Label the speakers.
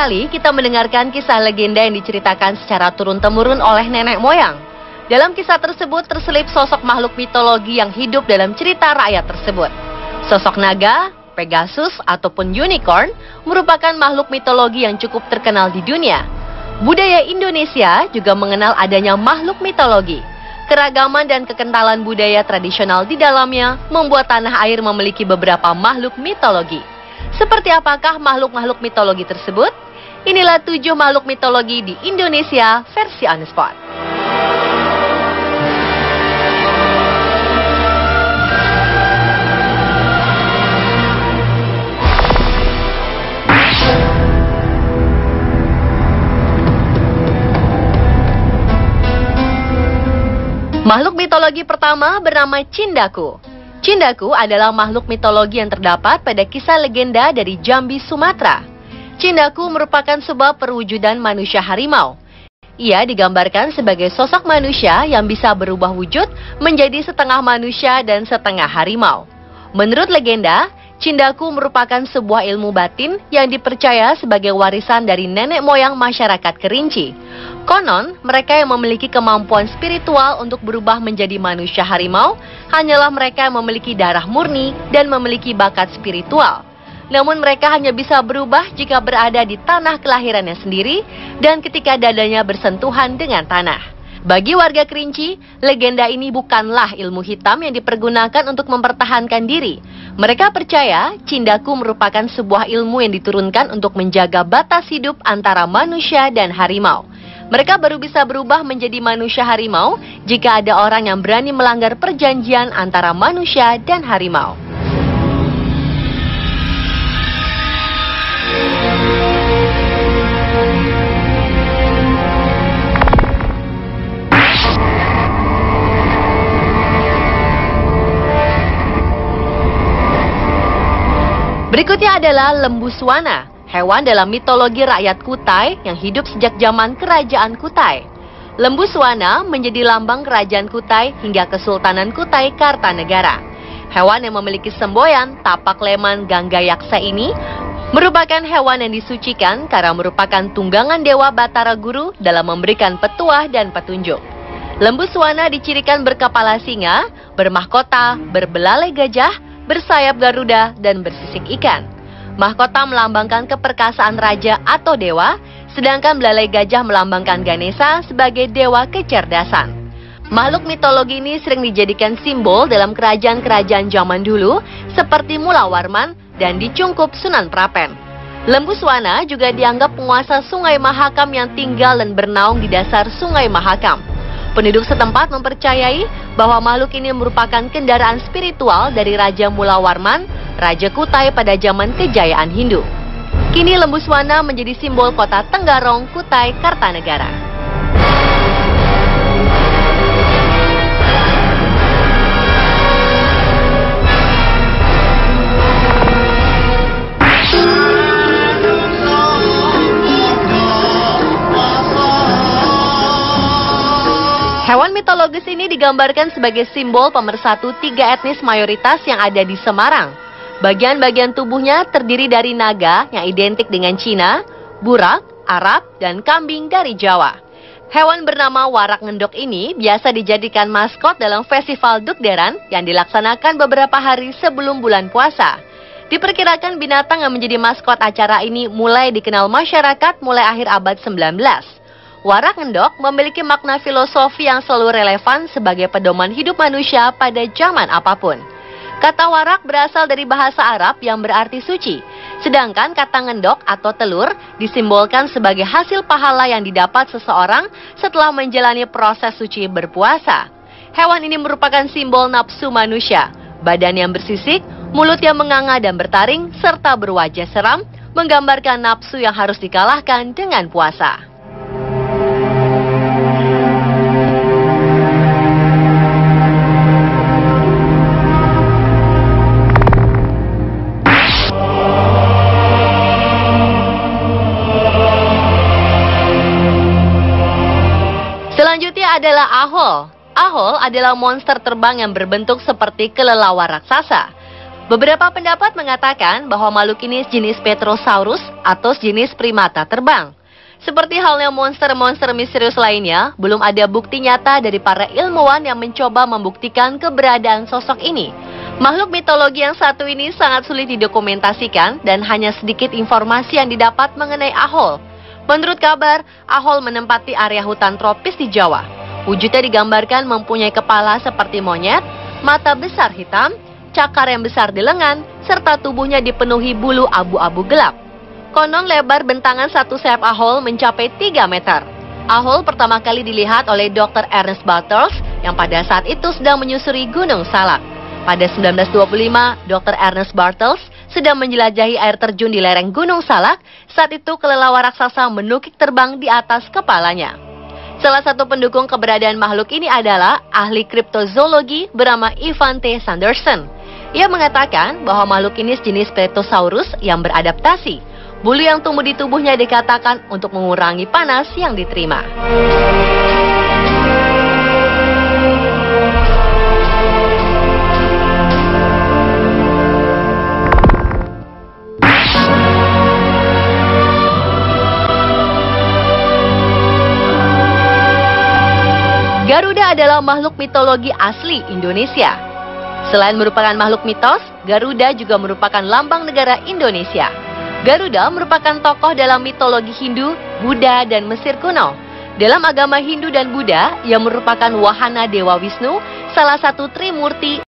Speaker 1: kali kita mendengarkan kisah legenda yang diceritakan secara turun-temurun oleh nenek moyang. Dalam kisah tersebut terselip sosok makhluk mitologi yang hidup dalam cerita rakyat tersebut. Sosok naga, Pegasus, ataupun unicorn merupakan makhluk mitologi yang cukup terkenal di dunia. Budaya Indonesia juga mengenal adanya makhluk mitologi. Keragaman dan kekentalan budaya tradisional di dalamnya membuat tanah air memiliki beberapa makhluk mitologi. Seperti apakah makhluk-makhluk mitologi tersebut? Inilah 7 makhluk mitologi di Indonesia versi On The Spot. Makhluk mitologi pertama bernama Cindaku. Cindaku adalah makhluk mitologi yang terdapat pada kisah legenda dari Jambi, Sumatera. Cindaku merupakan sebuah perwujudan manusia harimau. Ia digambarkan sebagai sosok manusia yang bisa berubah wujud menjadi setengah manusia dan setengah harimau. Menurut legenda, Cindaku merupakan sebuah ilmu batin yang dipercaya sebagai warisan dari nenek moyang masyarakat Kerinci. Konon, mereka yang memiliki kemampuan spiritual untuk berubah menjadi manusia harimau hanyalah mereka yang memiliki darah murni dan memiliki bakat spiritual. Namun mereka hanya bisa berubah jika berada di tanah kelahirannya sendiri dan ketika dadanya bersentuhan dengan tanah. Bagi warga Kerinci, legenda ini bukanlah ilmu hitam yang dipergunakan untuk mempertahankan diri. Mereka percaya Cindaku merupakan sebuah ilmu yang diturunkan untuk menjaga batas hidup antara manusia dan harimau. Mereka baru bisa berubah menjadi manusia harimau jika ada orang yang berani melanggar perjanjian antara manusia dan harimau. Berikutnya adalah Lembu Suwana. Hewan dalam mitologi rakyat Kutai yang hidup sejak zaman Kerajaan Kutai. Lembu Suwana menjadi lambang Kerajaan Kutai hingga Kesultanan Kutai Kartanegara. Hewan yang memiliki semboyan tapak leman Ganggayaksa ini merupakan hewan yang disucikan karena merupakan tunggangan Dewa Batara Guru dalam memberikan petuah dan petunjuk. Lembu Suwana dicirikan berkepala singa, bermahkota, berbelalai gajah, bersayap garuda, dan bersisik ikan. Mahkota melambangkan keperkasaan raja atau dewa, sedangkan belalai gajah melambangkan Ganesha sebagai dewa kecerdasan. Makhluk mitologi ini sering dijadikan simbol dalam kerajaan-kerajaan zaman dulu seperti Mula Warman dan di Cungkup Sunan Prapen. Lembu Suwana juga dianggap penguasa Sungai Mahakam yang tinggal dan bernaung di dasar Sungai Mahakam. Penduduk setempat mempercayai bahwa makhluk ini merupakan kendaraan spiritual dari Raja Mula Warman, Raja Kutai pada zaman kejayaan Hindu. Kini Lembu Suwana menjadi simbol kota Tenggarong, Kutai, Kartanegara. Hewan mitologis ini digambarkan sebagai simbol pemersatu 3 etnis mayoritas yang ada di Semarang. Bagian-bagian tubuhnya terdiri dari naga yang identik dengan Cina, burak, Arab, dan kambing dari Jawa. Hewan bernama warak ngendok ini biasa dijadikan maskot dalam festival Dukderan yang dilaksanakan beberapa hari sebelum bulan puasa. Diperkirakan binatang yang menjadi maskot acara ini mulai dikenal masyarakat mulai akhir abad 19. Warak ngendok memiliki makna filosofi yang selalu relevan sebagai pedoman hidup manusia pada zaman apapun. Kata warak berasal dari bahasa Arab yang berarti suci, sedangkan kata ngendok atau telur disimbolkan sebagai hasil pahala yang didapat seseorang setelah menjalani proses suci berpuasa. Hewan ini merupakan simbol nafsu manusia, badan yang bersisik, mulut yang menganga dan bertaring, serta berwajah seram, menggambarkan nafsu yang harus dikalahkan dengan puasa. Selanjutnya adalah Ahol. Ahol adalah monster terbang yang berbentuk seperti kelelawar raksasa. Beberapa pendapat mengatakan bahwa makhluk ini jenis Petrosaurus atau jenis primata terbang. Seperti halnya monster-monster misterius lainnya, belum ada bukti nyata dari para ilmuwan yang mencoba membuktikan keberadaan sosok ini. Makhluk mitologi yang satu ini sangat sulit didokumentasikan dan hanya sedikit informasi yang didapat mengenai Ahol. Menurut kabar, Ahol menempati area hutan tropis di Jawa. Wujudnya digambarkan mempunyai kepala seperti monyet, mata besar hitam, cakar yang besar di lengan, serta tubuhnya dipenuhi bulu abu-abu gelap. Konon lebar bentangan satu sayap Ahol mencapai 3 meter. Ahol pertama kali dilihat oleh Dr. Ernest Bartels yang pada saat itu sedang menyusuri Gunung Salak. Pada 1925, Dr. Ernest Bartels sedang menjelajahi air terjun di lereng Gunung Salak. Saat itu kelelawar raksasa menukik terbang di atas kepalanya. Salah satu pendukung keberadaan makhluk ini adalah ahli kriptozoologi bernama Ivan T. Sanderson. Ia mengatakan bahwa makhluk ini sejenis Petrosaurus yang beradaptasi. Bulu yang tumbuh di tubuhnya dikatakan untuk mengurangi panas yang diterima. Garuda adalah makhluk mitologi asli Indonesia. Selain merupakan makhluk mitos, Garuda juga merupakan lambang negara Indonesia. Garuda merupakan tokoh dalam mitologi Hindu, Buddha, dan Mesir kuno. Dalam agama Hindu dan Buddha, ia merupakan wahana Dewa Wisnu, salah satu Trimurti